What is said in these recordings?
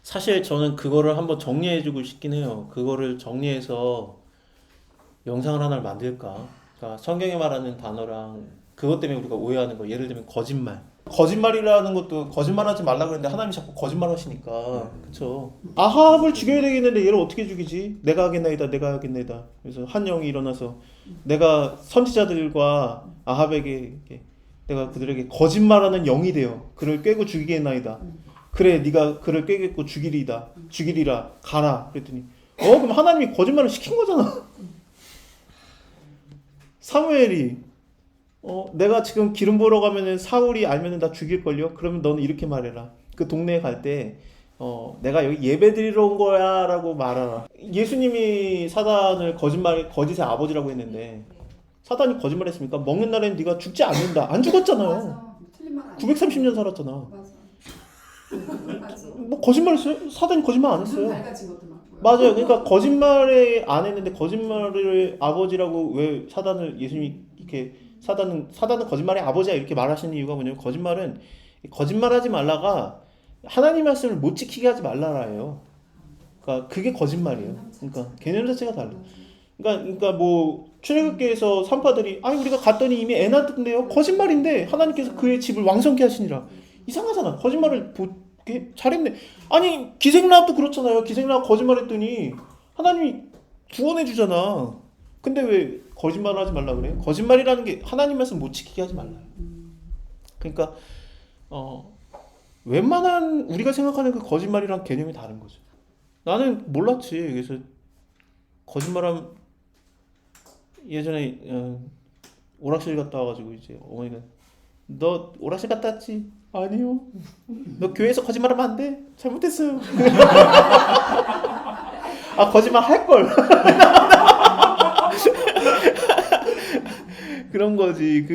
사실 저는 그거를 한번 정리해주고 싶긴 해요. 그거를 정리해서 영상을 하나를 만들까? 그러니까 성경에 말하는 단어랑 그것 때문에 우리가 오해하는 거. 예를 들면 거짓말. 거짓말이라는 것도 거짓말하지 말라 그랬는데 하나님이 자꾸 거짓말하시니까, 그렇죠? 아합을 죽여야 되겠는데 얘를 어떻게 죽이지? 내가 하겠나이다, 내가 하겠나이다. 그래서 한 영이 일어나서 내가 선지자들과 아합에게 내가 그들에게 거짓말하는 영이 되어 그를 꿰고 죽이겠나이다. 그래, 네가 그를 꿰겠고 죽이리라, 가라. 그랬더니 그럼 하나님이 거짓말을 시킨 거잖아. 사무엘이 내가 지금 기름 부으러 가면은 사울이 알면은 나 죽일걸요? 그러면 너는 이렇게 말해라. 그 동네에 갈 때, 내가 여기 예배 드리러 온 거야 라고 말하라. 예수님이 사단을 거짓의 아버지라고 했는데, 사단이 거짓말했습니까? 먹는 날엔 네가 죽지 않는다. 안 죽었잖아요. 맞아. 틀린 말 아니야. 930년 살았잖아. 맞아. 맞아. 뭐 거짓말했어요? 사단이 거짓말 안 눈 했어요. 밝아진 것도 맞고요. 맞아요. 그러니까 거짓말을 안 했는데 거짓말을 아버지라고 왜 사단을 예수님이 이렇게 사단은 거짓말의 아버지야 이렇게 말하시는 이유가 뭐냐면 거짓말하지 말라가 하나님 말씀을 못 지키게 하지 말라라예요. 그러니까 그게 거짓말이에요. 그러니까 개념 자체가 달라. 그러니까 뭐 출애굽기에서 산파들이 아니 우리가 갔더니 이미 애 낳았던데요. 거짓말인데 하나님께서 그의 집을 왕성케 하시니라. 이상하잖아. 거짓말을 잘했네. 아니 기생라합도 그렇잖아요. 기생라합 거짓말했더니 하나님이 구원해 주잖아. 근데 왜 거짓말을 하지 말라 그래? 거짓말이라는 게 하나님 말씀 못 지키게 하지 말라요. 그러니까 웬만한 우리가 생각하는 그 거짓말이랑 개념이 다른 거죠. 나는 몰랐지. 그래서 거짓말하면 예전에 오락실 갔다 와가지고 이제 어머니가 너 오락실 갔다 왔지? 아니요. 너 교회에서 거짓말하면 안 돼. 잘못했어요. 아 거짓말 할 걸. 그런 거지.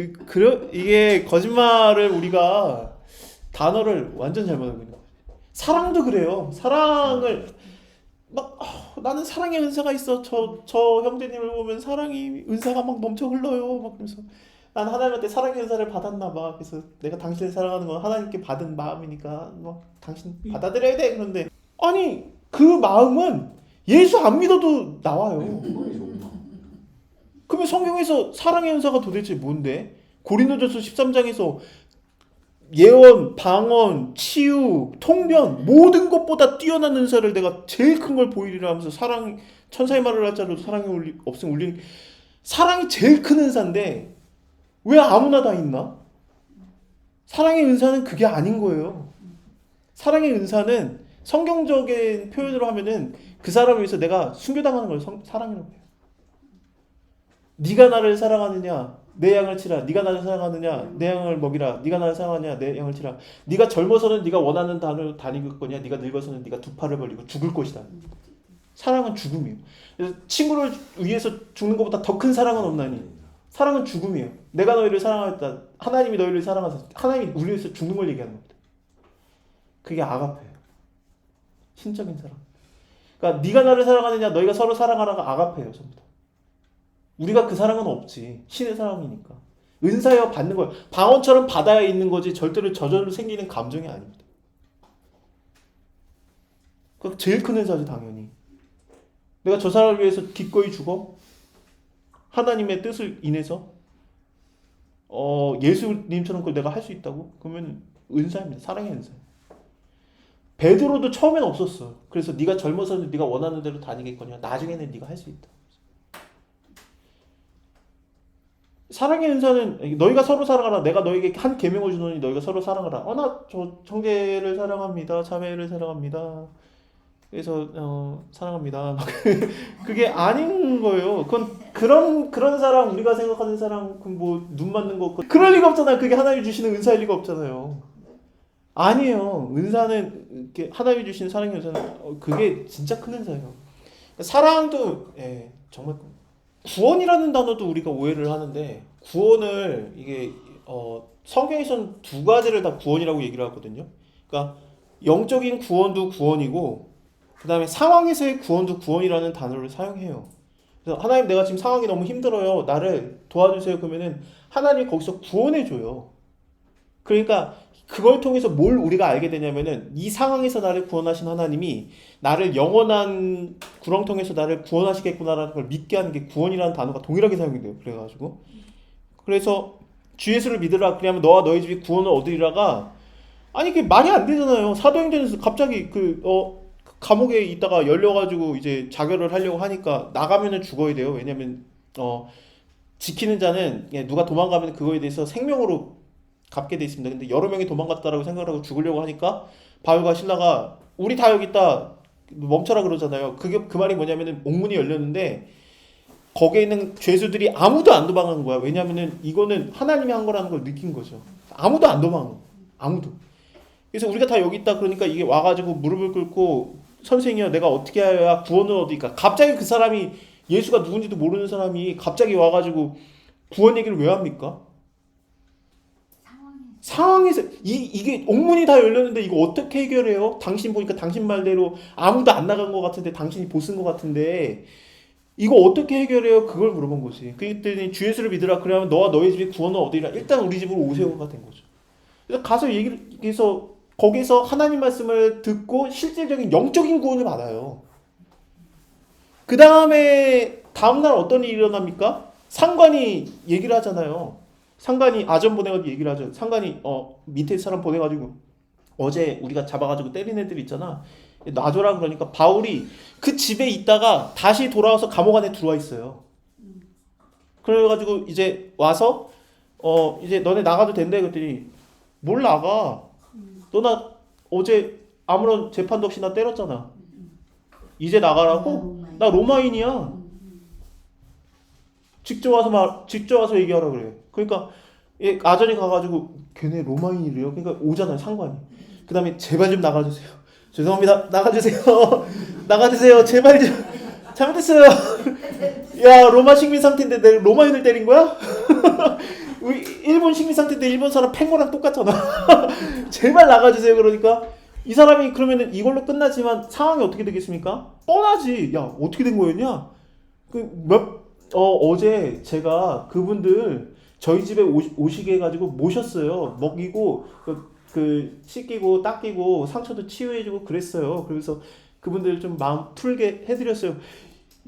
이게 거짓말을 우리가 단어를 완전 잘못 알고 있는 거지. 사랑도 그래요. 사랑을 막 나는 사랑의 은사가 있어. 저 형제님을 보면 사랑이 은사가 막 넘쳐 흘러요. 막 그러면서 난 하나님한테 사랑의 은사를 받았나 봐. 그래서 내가 당신을 사랑하는 건 하나님께 받은 마음이니까 뭐 당신 받아들여야 돼. 그런데 아니 그 마음은 예수 안 믿어도 나와요. 그러면 성경에서 사랑의 은사가 도대체 뭔데? 고린도전서 13장에서 예언, 방언, 치유, 통변 모든 것보다 뛰어난 은사를 내가 제일 큰 걸 보이리라 하면서 사랑 천사의 말을 할 자로 사랑이 없으면 울리는 사랑이 제일 큰 은사인데 왜 아무나 다 있나? 사랑의 은사는 그게 아닌 거예요. 사랑의 은사는 성경적인 표현으로 하면은 그 사람을 위해서 내가 순교당하는 걸 사랑이라고 해요. 네가 나를 사랑하느냐 내 양을 치라. 네가 나를 사랑하느냐 내 양을 먹이라. 네가 나를 사랑하느냐 내 양을 치라. 네가 젊어서는 네가 원하는 단을 다니길 거냐. 네가 늙어서는 네가 두 팔을 벌리고 죽을 것이다. 사랑은 죽음이에요. 그래서 친구를 위해서 죽는 것보다 더 큰 사랑은 없나니 사랑은 죽음이에요. 내가 너희를 사랑하였다. 하나님이 너희를 사랑하사 하나님이 우리 위해서 죽는 걸 얘기하는 겁니다. 그게 아가페예요. 신적인 사랑. 그러니까 네가 나를 사랑하느냐 너희가 서로 사랑하라가 아가페예요. 전부 다. 우리가 그 사랑은 없지. 신의 사랑이니까. 은사여 받는 거예요. 방언처럼 받아야 있는 거지 절대로 저절로 생기는 감정이 아닙니다. 그 제일 큰 은사지 당연히. 내가 저 사람을 위해서 기꺼이 죽어? 하나님의 뜻을 인해서 예수님처럼 그걸 내가 할 수 있다고? 그러면 은사입니다. 사랑의 은사. 베드로도 처음엔 없었어. 그래서 네가 젊어서는 네가 원하는 대로 다니겠거냐. 나중에는 네가 할 수 있다. 사랑의 은사는 너희가 서로 사랑하라. 내가 너에게 한 계명을 주노니 너희가 서로 사랑하라. 나 저 형제를 사랑합니다. 자매를 사랑합니다. 그래서 사랑합니다. 그게 아닌 거예요. 그런 사랑 우리가 생각하는 사랑 뭐 눈 맞는 거 그럴 리가 없잖아요. 그게 하나님이 주시는 은사일 리가 없잖아요. 아니에요. 은사는 이렇게 하나님이 주시는 사랑의 은사는 그게 진짜 큰 은사예요. 사랑도 정말 구원이라는 단어도 우리가 오해를 하는데 구원을 이게 성경에서는 두 가지를 다 구원이라고 얘기를 하거든요. 그러니까 영적인 구원도 구원이고 그 다음에 상황에서의 구원도 구원이라는 단어를 사용해요. 그래서 하나님 내가 지금 상황이 너무 힘들어요. 나를 도와주세요. 그러면은 하나님이 거기서 구원해줘요. 그러니까 그걸 통해서 뭘 우리가 알게 되냐면은 이 상황에서 나를 구원하신 하나님이 나를 영원한 구렁텅이에서 나를 구원하시겠구나라는 걸 믿게 하는 게 구원이라는 단어가 동일하게 사용이 돼요. 그래가지고 그래서 주 예수를 믿으라 그러면 너와 너희 집이 구원을 얻으리라가 아니 그게 말이 안 되잖아요. 사도행전에서 갑자기 감옥에 있다가 열려가지고 이제 자결을 하려고 하니까 나가면은 죽어야 돼요. 왜냐면 지키는 자는 누가 도망가면 그거에 대해서 생명으로 갚게 돼 있습니다. 근데 여러 명이 도망갔다라고 생각을 하고 죽으려고 하니까 바울과 신라가 우리 다 여기 있다 멈춰라 그러잖아요. 그게 그 말이 뭐냐면은 옥문이 열렸는데 거기에 있는 죄수들이 아무도 안 도망간 거야. 왜냐면은 이거는 하나님이 한 거라는 걸 느낀 거죠. 아무도 안 도망가. 아무도. 그래서 우리가 다 여기 있다 그러니까 이게 와가지고 무릎을 꿇고 선생이여 내가 어떻게 해야 구원을 얻으니까 갑자기 그 사람이 예수가 누군지도 모르는 사람이 갑자기 와가지고 구원 얘기를 왜 합니까? 상황에서 이게 옥문이 다 열렸는데 이거 어떻게 해결해요? 당신 보니까 당신 말대로 아무도 안 나간 것 같은데 당신이 보스인 것 같은데 이거 어떻게 해결해요? 그걸 물어본 거지. 그랬더니 주 예수를 믿으라 그러면 너와 너희 집이 구원을 얻으리라. 일단 우리 집으로 오세요가 된 거죠. 그래서 가서 얘기를 해서 거기서 하나님 말씀을 듣고 실질적인 영적인 구원을 받아요. 그 다음에 다음날 어떤 일이 일어납니까? 상관이 얘기를 하잖아요. 상관이 아전 보내가지고 얘기를 하죠. 상관이 밑에 사람 보내가지고 어제 우리가 잡아가지고 때린 애들 있잖아. 놔줘라 그러니까 바울이 그 집에 있다가 다시 돌아와서 감옥 안에 들어와 있어요. 그래가지고 이제 와서 이제 너네 나가도 된대 그랬더니 뭘 나가? 너 나 어제 아무런 재판도 없이 나 때렸잖아. 이제 나가라고? 나 로마인이야. 직접 와서 얘기하라 그래. 그러니까 아전이 가가지고 걔네 로마인이래요. 그러니까 오잖아요 상관이. 그 다음에 제발 좀 나가주세요. 죄송합니다. 나가주세요. 나가주세요. 제발 좀. 잘못했어요. 야 로마 식민 상태인데 내가 로마인을 때린 거야? 우리 일본 식민 상태인데 일본 사람 팽고랑 똑같잖아. 제발 나가주세요. 그러니까 이 사람이 그러면은 이걸로 끝나지만 상황이 어떻게 되겠습니까? 뻔하지. 야 어떻게 된 거였냐? 어제 제가 그분들 저희 집에 오시게 해가지고 모셨어요. 먹이고 씻기고 닦이고 상처도 치유해주고 그랬어요. 그래서 그분들 좀 마음 풀게 해드렸어요.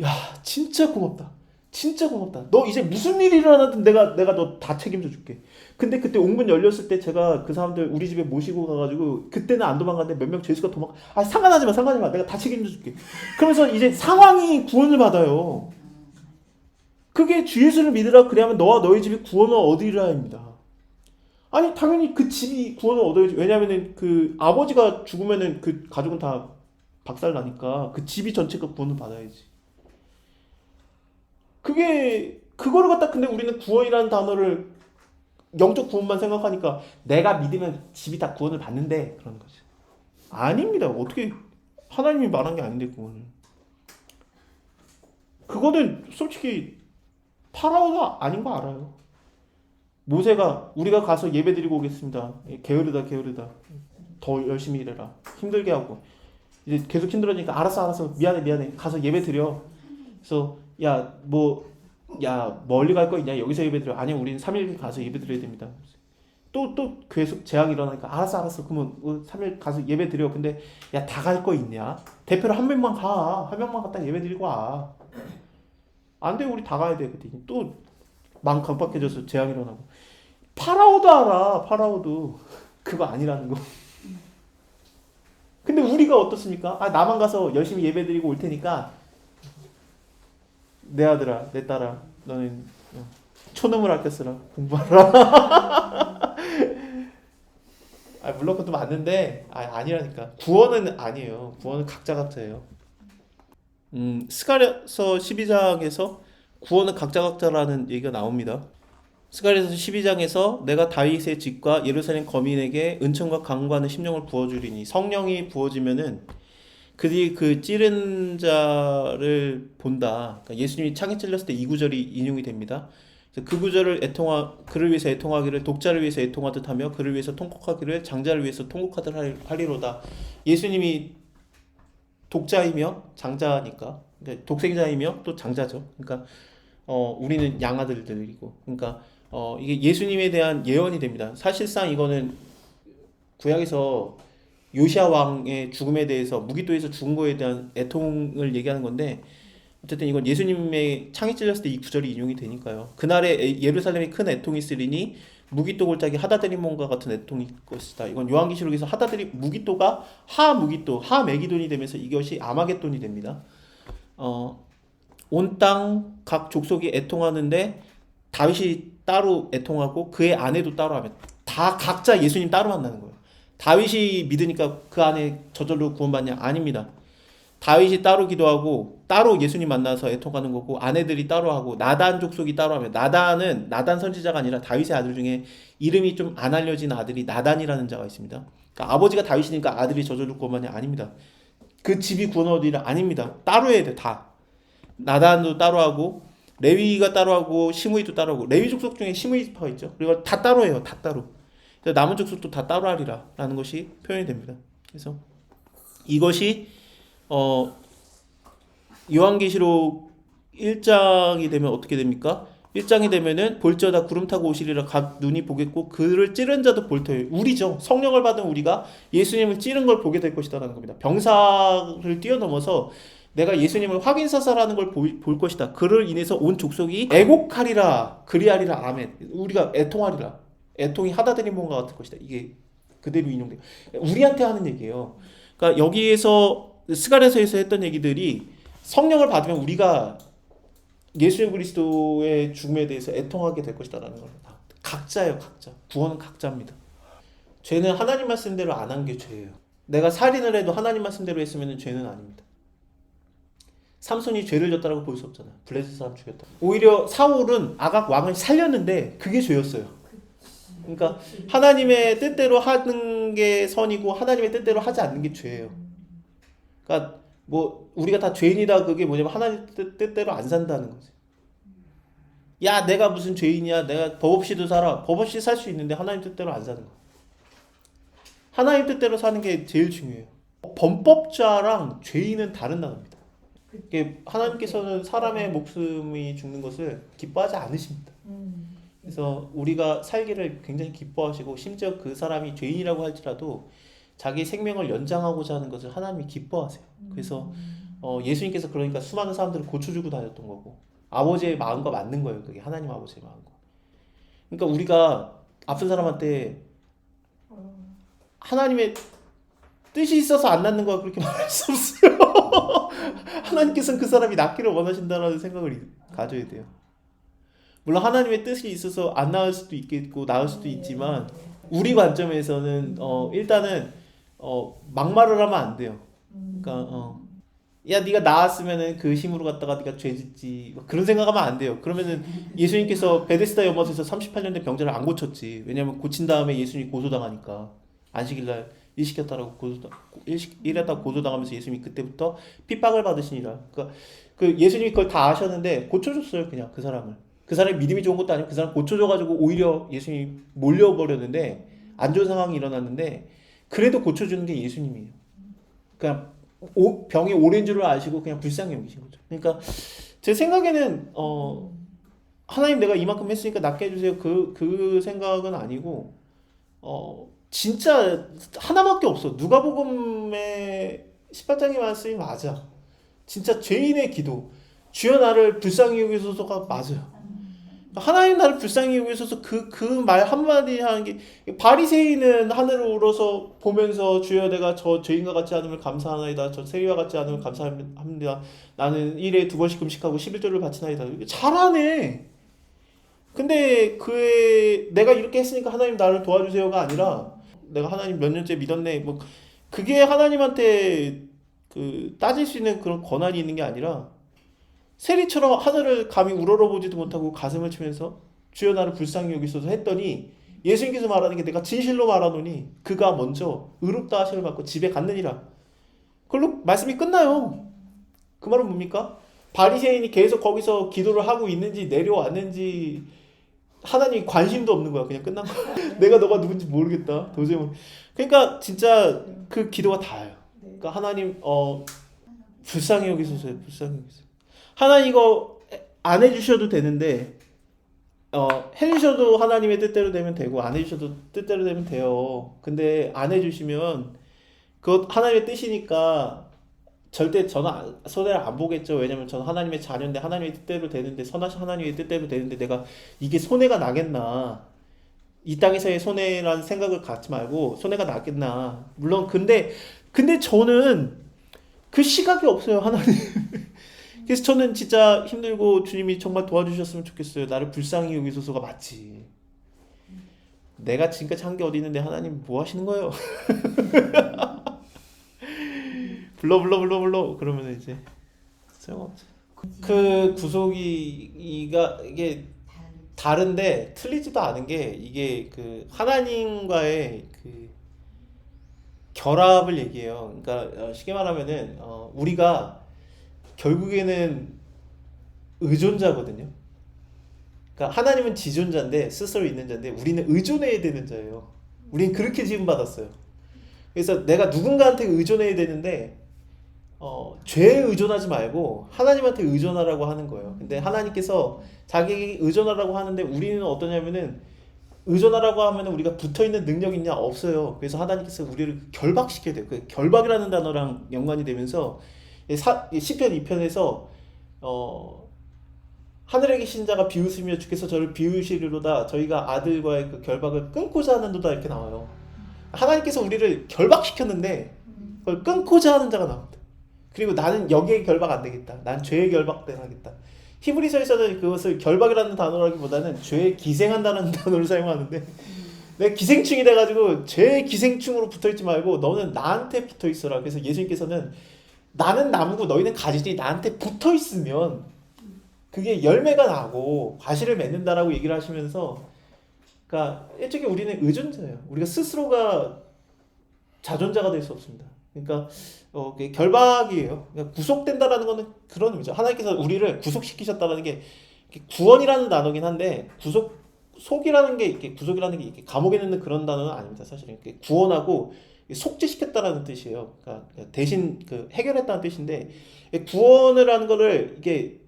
야 진짜 고맙다. 진짜 고맙다. 너 이제 무슨 일이 일어나든 내가 너 다 책임져 줄게. 근데 그때 옥문 열렸을 때 제가 그 사람들 우리 집에 모시고 가가지고 그때는 안 도망갔는데 몇 명 죄수가 상관하지 마. 내가 다 책임져 줄게. 그러면서 이제 상황이 구원을 받아요. 그게 주 예수를 믿으라 그래야면 너와 너희 집이 구원을 얻으리라입니다. 아니 당연히 그 집이 구원을 얻어야지. 왜냐면은 그 아버지가 죽으면은 그 가족은 다 박살나니까 그 집이 전체가 구원을 받아야지. 그거를 갖다 근데 우리는 구원이라는 단어를 영적 구원만 생각하니까 내가 믿으면 집이 다 구원을 받는데 그런 거지. 아닙니다. 어떻게 하나님이 말한 게 아닌데 구원을. 그거는 솔직히 파라오가 아닌 거 알아요. 모세가 우리가 가서 예배 드리고 오겠습니다. 게으르다. 더 열심히 일해라. 힘들게 하고. 이제 계속 힘들어지니까 알았어. 미안해. 가서 예배 드려. 그래서 멀리 갈 거 있냐? 여기서 예배 드려. 아니 우리는 3일 가서 예배 드려야 됩니다. 또 계속 재앙이 일어나니까 알았어. 그러면 3일 가서 예배 드려. 근데 야 다 갈 거 있냐? 대표로 한 명만 갔다 예배 드리고 와. 안 돼, 우리 다 가야 돼. 그랬더니 또 마음 강박해져서 재앙이 일어나고. 파라오도 알아, 파라오도. 그거 아니라는 거. 근데 우리가 어떻습니까? 나만 가서 열심히 예배 드리고 올 테니까 내 아들아, 내 딸아, 너는 초능을 아껴 쓰라. 공부하라. 물론 그것도 맞는데 아니라니까. 구원은 아니에요. 구원은 각자예요. 스가랴서 12장에서 구원은 각자라는 얘기가 나옵니다. 스가랴서 12장에서 내가 다윗의 집과 예루살렘 거민에게 은총과 강구하는 심령을 부어주리니 성령이 부어지면은 그들이 그 찌른 자를 본다. 그러니까 예수님이 창에 찔렸을 때 이 구절이 인용이 됩니다. 그래서 그 구절을 그를 위해서 애통하기를 독자를 위해서 애통하듯 하며 그를 위해서 통곡하기를 장자를 위해서 통곡하듯 하리로다. 예수님이 독자이며 장자니까, 그러니까 독생자이며 또 장자죠. 그러니까 우리는 양아들들이고, 그러니까 이게 예수님에 대한 예언이 됩니다. 사실상 이거는 구약에서 요시아 왕의 죽음에 대해서 무기토에서 죽은 거에 대한 애통을 얘기하는 건데 어쨌든 이건 예수님의 창이 찔렸을 때 이 구절이 인용이 되니까요. 그날에 예루살렘에 큰 애통이 있으리니 무기토 골짜기 하다드리몬과 같은 애통이 것이다. 이건 요한계시록에서 무기토가 하무기토, 하메기돈이 되면서 이것이 아마겟돈이 됩니다. 온 땅 각 족속이 애통하는데 다윗이 따로 애통하고 그의 아내도 따로 하면 다 각자 예수님 따로 만나는 거예요. 다윗이 믿으니까 그 안에 저절로 구원받냐? 아닙니다. 다윗이 따로 기도하고 따로 예수님 만나서 애통하는 거고 아내들이 따로 하고 나단 족속이 따로 하면 나단은 나단 선지자가 아니라 다윗의 아들 중에 이름이 좀 안 알려진 아들이 나단이라는 자가 있습니다. 그러니까 아버지가 다윗이니까 아들이 저절로 구원받냐? 아닙니다. 그 집이 구원 얻으리라? 아닙니다. 따로 해야 돼 다. 나단도 따로 하고 레위가 따로 하고 시므이도 따로 하고 레위 족속 중에 시므이 지파가 있죠. 그리고 다 따로 해요. 다 따로. 그래서 남은 족속도 다 따로 하리라 라는 것이 표현이 됩니다. 그래서 이것이 요한계시록 1장이 되면 어떻게 됩니까? 1장이 되면은 볼지어다 구름 타고 오시리라 각 눈이 보겠고 그를 찌른 자도 볼 터예요. 우리죠. 성령을 받은 우리가 예수님을 찌른 걸 보게 될 것이다라는 겁니다. 병사를 뛰어넘어서 내가 예수님을 확인사사라는 걸 볼 것이다. 그를 인해서 온 족속이 애곡하리라 그리하리라 아멘. 우리가 애통하리라. 애통이 하다드리몬과 같을 것이다. 이게 그대로 인용돼요. 우리한테 하는 얘기예요. 그러니까 여기에서 스가랴서에서 했던 얘기들이 성령을 받으면 우리가 예수 그리스도의 죽음에 대해서 애통하게 될 것이다라는 겁니다. 각자예요, 각자. 구원은 각자입니다. 죄는 하나님 말씀대로 안 한 게 죄예요. 내가 살인을 해도 하나님 말씀대로 했으면 죄는 아닙니다. 삼손이 죄를 졌다라고 볼 수 없잖아요. 블레셋 사람 죽였다. 오히려 사울은 아각 왕을 살렸는데 그게 죄였어요. 그러니까 하나님의 뜻대로 하는 게 선이고 하나님의 뜻대로 하지 않는 게 죄예요. 그러니까 뭐 우리가 다 죄인이다 그게 뭐냐면 하나님 뜻대로 안 산다는 거지. 야 내가 무슨 죄인이야. 내가 법 없이도 살아. 법 없이 살 수 있는데 하나님 뜻대로 안 사는 거야. 하나님 뜻대로 사는 게 제일 중요해요. 범법자랑 죄인은 다른 단어입니다. 이게 하나님께서는 사람의 목숨이 죽는 것을 기뻐하지 않으십니다. 그래서 우리가 살기를 굉장히 기뻐하시고 심지어 그 사람이 죄인이라고 할지라도 자기 생명을 연장하고자 하는 것을 하나님이 기뻐하세요. 그래서 예수님께서 그러니까 수많은 사람들을 고쳐주고 다녔던 거고 아버지의 마음과 맞는 거예요. 그게 하나님 아버지의 마음과. 그러니까 우리가 아픈 사람한테 하나님의 뜻이 있어서 안 낫는 거야 그렇게 말할 수 없어요. 하나님께서는 그 사람이 낫기를 원하신다라는 생각을 가져야 돼요. 물론 하나님의 뜻이 있어서 안 나을 수도 있겠고 나을 수도 있지만 우리 관점에서는 일단은 막말을 하면 안 돼요. 그러니까 야 네가 나았으면은 그 힘으로 갖다가 네가 죄짓지 그런 생각하면 안 돼요. 그러면은 예수님께서 베데스다 연못에서 38년 된 병자를 안 고쳤지. 왜냐면 고친 다음에 예수님이 고소당하니까 안식일날 일 시켰다라고 일했다고 고소당하면서 예수님이 그때부터 핍박을 받으시니라. 그러니까 그 예수님이 그걸 다 아셨는데 고쳐줬어요. 그냥 그 사람을. 그 사람이 믿음이 좋은 것도 아니고 그 사람 고쳐줘가지고 오히려 예수님이 몰려버렸는데 안 좋은 상황이 일어났는데 그래도 고쳐주는 게 예수님이에요. 그냥 병이 오랜 줄을 아시고 그냥 불쌍히 여기신 거죠. 그러니까 제 생각에는 하나님 내가 이만큼 했으니까 낫게 해주세요. 그 생각은 아니고 진짜 하나밖에 없어. 누가복음의 18장의 말씀이 맞아. 진짜 죄인의 기도. 주여 나를 불쌍히 여기소서가 맞아요. 하나님 나를 불쌍히 여기소서 그 말 한마디 하는 게 바리새인은 하늘을 우러서 보면서 주여 내가 저 죄인과 같지 않음을 감사하나이다. 저 세리와 같지 않음을 감사합니다. 나는 1에 2번씩 금식하고 11조를 바치나이다. 잘하네. 근데 내가 이렇게 했으니까 하나님 나를 도와주세요가 아니라 내가 하나님 몇 년째 믿었네. 뭐 그게 하나님한테 따질 수 있는 그런 권한이 있는 게 아니라 세리처럼 하늘을 감히 우러러보지도 못하고 가슴을 치면서 주여 나를 불쌍히 여기소서 했더니 예수님께서 말하는 게 내가 진실로 말하노니 그가 먼저 의롭다 하심을 받고 집에 갔느니라. 그걸로 말씀이 끝나요. 그 말은 뭡니까? 바리새인이 계속 거기서 기도를 하고 있는지 내려왔는지 하나님이 관심도 없는 거야. 그냥 끝난 거야. 내가 너가 누군지 모르겠다. 도저히 그러니까 진짜 그 기도가 다예요. 그러니까 하나님 불쌍히 여기소서 불쌍히 여기소서. 하나님 이거 안 해주셔도 되는데 해주셔도 하나님의 뜻대로 되면 되고 안 해주셔도 뜻대로 되면 돼요. 근데 안 해주시면 그것 하나님의 뜻이니까 절대 저는 손해를 안 보겠죠. 왜냐면 저는 하나님의 자녀인데 하나님의 뜻대로 되는데 선하신 하나님의 뜻대로 되는데 내가 이게 손해가 나겠나? 이 땅에서의 손해라는 생각을 갖지 말고 손해가 나겠나? 물론 근데 저는 그 시각이 없어요, 하나님. 그래서 저는 진짜 힘들고 주님이 정말 도와주셨으면 좋겠어요. 나를 불쌍히 여기소서가 맞지. 내가 지금까지 한 게 어디 있는데 하나님 뭐 하시는 거예요? 불러 그러면 이제 소용없죠. 그 구속이가 이게 다른데 틀리지도 않은 게 이게 그 하나님과의 그 결합을 얘기해요. 그러니까 쉽게 말하면은 우리가 결국에는 의존자거든요. 그러니까 하나님은 지존자인데 스스로 있는 자인데 우리는 의존해야 되는 자예요. 우리는 그렇게 지음받았어요. 그래서 내가 누군가한테 의존해야 되는데 죄에 의존하지 말고 하나님한테 의존하라고 하는 거예요. 근데 하나님께서 자기에게 의존하라고 하는데 우리는 어떠냐면은 의존하라고 하면은 우리가 붙어있는 능력 있냐? 없어요. 그래서 하나님께서 우리를 결박시켜야 돼요. 그 결박이라는 단어랑 연관이 되면서 시편 2편에서 하늘에 계신 자가 비웃으며 주께서 저를 비우시리로다 저희가 아들과의 그 결박을 끊고자 하는도다 이렇게 나와요. 하나님께서 우리를 결박시켰는데 그걸 끊고자 하는 자가 나옵니다. 그리고 나는 여기에 결박 안 되겠다. 난 죄에 결박당하겠다. 히브리서에서는 그것을 결박이라는 단어라기보다는 죄에 기생한다는 단어를 사용하는데 내가 기생충이 돼가지고 죄의 기생충으로 붙어있지 말고 너는 나한테 붙어있어라. 그래서 예수님께서는 나는 나무고 너희는 가지지 나한테 붙어있으면 그게 열매가 나고 과실을 맺는다라고 얘기를 하시면서 그러니까 일종의 우리는 의존자예요. 우리가 스스로가 자존자가 될 수 없습니다. 그러니까 그게 결박이에요. 그러니까 구속된다라는 거는 그런 의미죠. 하나님께서 우리를 구속시키셨다는 게 구원이라는 단어긴 한데 속이라는 게 이렇게 구속이라는 게 이렇게 감옥에 넣는 그런 단어는 아닙니다. 사실은 구원하고 속죄시켰다라는 뜻이에요. 그러니까 대신 그 해결했다는 뜻인데 구원을 하는 거를 이게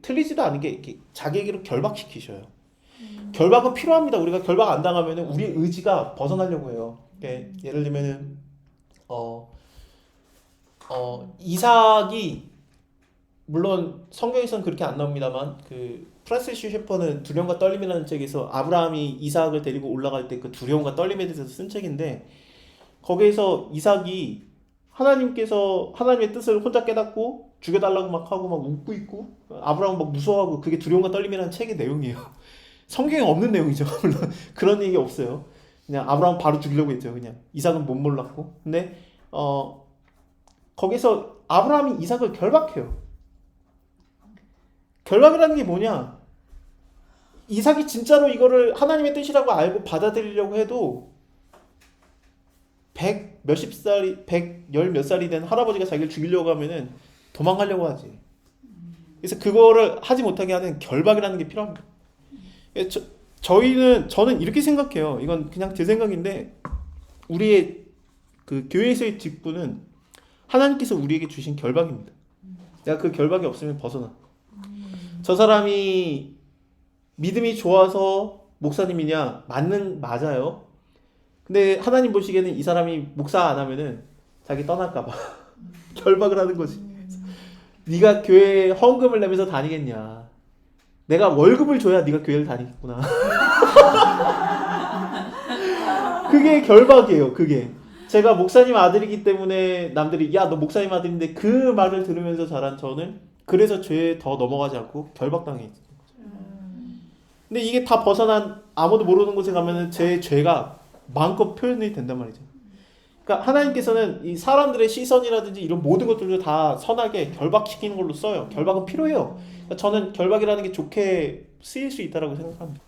틀리지도 않은 게 이렇게 자기에게로 결박시키셔요. 결박은 필요합니다. 우리가 결박 안 당하면 우리 의지가 벗어나려고 해요. 예를 들면은 이삭이 물론 성경에서는 그렇게 안 나옵니다만 그 프란시스 셰퍼는 두려움과 떨림이라는 책에서 아브라함이 이삭을 데리고 올라갈 때 그 두려움과 떨림에 대해서 쓴 책인데 거기에서 이삭이 하나님께서 하나님의 뜻을 혼자 깨닫고 죽여달라고 막 하고 막 웃고 있고 아브라함 막 무서워하고 그게 두려움과 떨림이라는 책의 내용이에요. 성경에 없는 내용이죠. 물론 그런 얘기 없어요. 그냥 아브라함 바로 죽이려고 했죠. 그냥 이삭은 못 몰랐고 근데 거기서 아브라함이 이삭을 결박해요. 결박이라는 게 뭐냐? 이삭이 진짜로 이거를 하나님의 뜻이라고 알고 받아들이려고 해도 100열 몇 살이 된 할아버지가 자기를 죽이려고 하면은 도망가려고 하지. 그래서 그거를 하지 못하게 하는 결박이라는 게 필요합니다. 저는 이렇게 생각해요. 이건 그냥 제 생각인데 우리의 그 교회에서의 직분은 하나님께서 우리에게 주신 결박입니다. 내가 그 결박이 없으면 벗어나. 저 사람이 믿음이 좋아서 목사님이냐? 맞아요. 근데 하나님 보시기에는 이 사람이 목사 안 하면은 자기 떠날까봐 결박을 하는 거지. 네가 교회에 헌금을 내면서 다니겠냐? 내가 월급을 줘야 네가 교회를 다니겠구나. 그게 결박이에요. 그게 제가 목사님 아들이기 때문에 남들이 야 너 목사님 아들인데 그 말을 들으면서 자란 저는 그래서 죄에 더 넘어가지 않고 결박당해 있어요. 근데 이게 다 벗어난 아무도 모르는 곳에 가면은 제 죄가 마음껏 표현이 된단 말이죠. 그러니까 하나님께서는 이 사람들의 시선이라든지 이런 모든 것들을 다 선하게 결박시키는 걸로 써요. 결박은 필요해요. 그러니까 저는 결박이라는 게 좋게 쓰일 수 있다라고 생각합니다.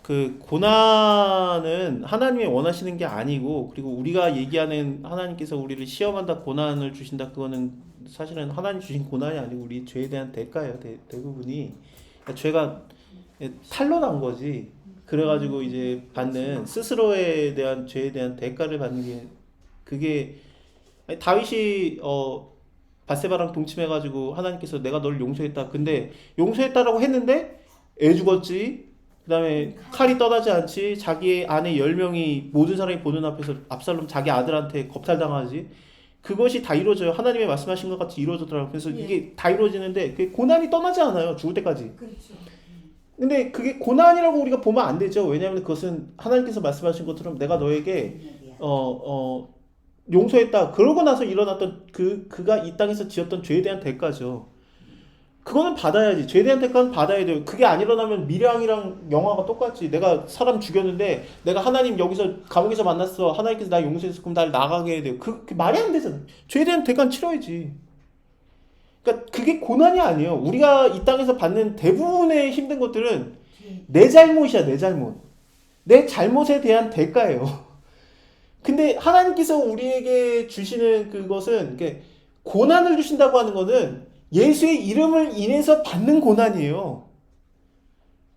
그 고난은 하나님이 원하시는 게 아니고 그리고 우리가 얘기하는 하나님께서 우리를 시험한다 고난을 주신다 그거는 사실은 하나님 주신 고난이 아니고 우리 죄에 대한 대가예요. 대부분이 그러니까 죄가 탄로난 거지. 그래가지고 이제 받는 스스로에 대한 죄에 대한 대가를 받는 게 그게 다윗이 밧세바랑 동침해가지고 하나님께서 내가 너를 용서했다. 근데 용서했다라고 했는데 애 죽었지. 그다음에 칼이 떠나지 않지. 자기의 아내 10명이 모든 사람이 보는 앞에서 압살롬 자기 아들한테 겁탈당하지. 그것이 다 이루어져요. 하나님의 말씀하신 것 같이 이루어지더라고요. 그래서 예. 이게 다 이루어지는데 그게 고난이 떠나지 않아요. 죽을 때까지. 그렇죠. 근데 그게 고난이라고 우리가 보면 안 되죠. 왜냐하면 그것은 하나님께서 말씀하신 것처럼 내가 너에게 용서했다. 그러고 나서 일어났던 그가 이 땅에서 지었던 죄에 대한 대가죠. 그거는 받아야지. 죄에 대한 대가는 받아야 돼요. 그게 안 일어나면 미량이랑 영화가 똑같지. 내가 사람 죽였는데 내가 하나님 여기서 감옥에서 만났어. 하나님께서 나 용서했어. 그럼 날 나가게 해야 돼요. 그 말이 안 되잖아. 죄에 대한 대가는 치러야지. 그러니까 그게 고난이 아니에요. 우리가 이 땅에서 받는 대부분의 힘든 것들은 내 잘못이야, 내 잘못. 내 잘못에 대한 대가예요. 근데 하나님께서 우리에게 주시는 그것은 고난을 주신다고 하는 것은 예수의 이름을 인해서 받는 고난이에요.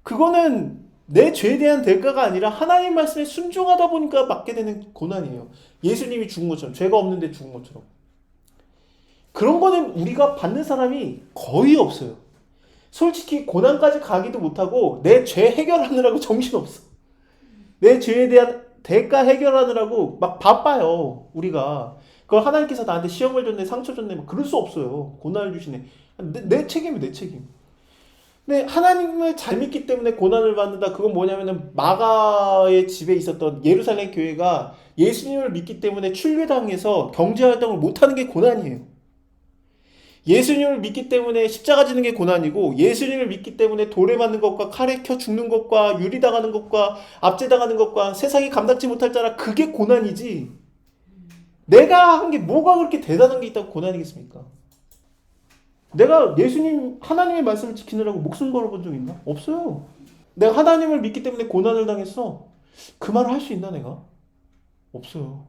그거는 내 죄에 대한 대가가 아니라 하나님 말씀에 순종하다 보니까 받게 되는 고난이에요. 예수님이 죽은 것처럼, 죄가 없는데 죽은 것처럼. 그런 거는 우리가 받는 사람이 거의 없어요. 솔직히 고난까지 가기도 못하고 내 죄 해결하느라고 정신없어. 내 죄에 대한 대가 해결하느라고 막 바빠요. 우리가. 그걸 하나님께서 나한테 시험을 줬네, 상처 줬네, 막 그럴 수 없어요. 고난을 주시네. 내 책임이 내 책임. 근데 하나님을 잘 믿기 때문에 고난을 받는다. 그건 뭐냐면은 마가의 집에 있었던 예루살렘 교회가 예수님을 믿기 때문에 출교당해서 경제활동을 못하는 게 고난이에요. 예수님을 믿기 때문에 십자가 지는 게 고난이고, 예수님을 믿기 때문에 돌에 맞는 것과 칼에 켜 죽는 것과 유리당하는 것과 압제당하는 것과 세상이 감당치 못할 자라, 그게 고난이지. 내가 한 게 뭐가 그렇게 대단한 게 있다고 고난이겠습니까? 내가 예수님 하나님의 말씀을 지키느라고 목숨 걸어본 적 있나? 없어요. 내가 하나님을 믿기 때문에 고난을 당했어. 그 말을 할 수 있나 내가? 없어요.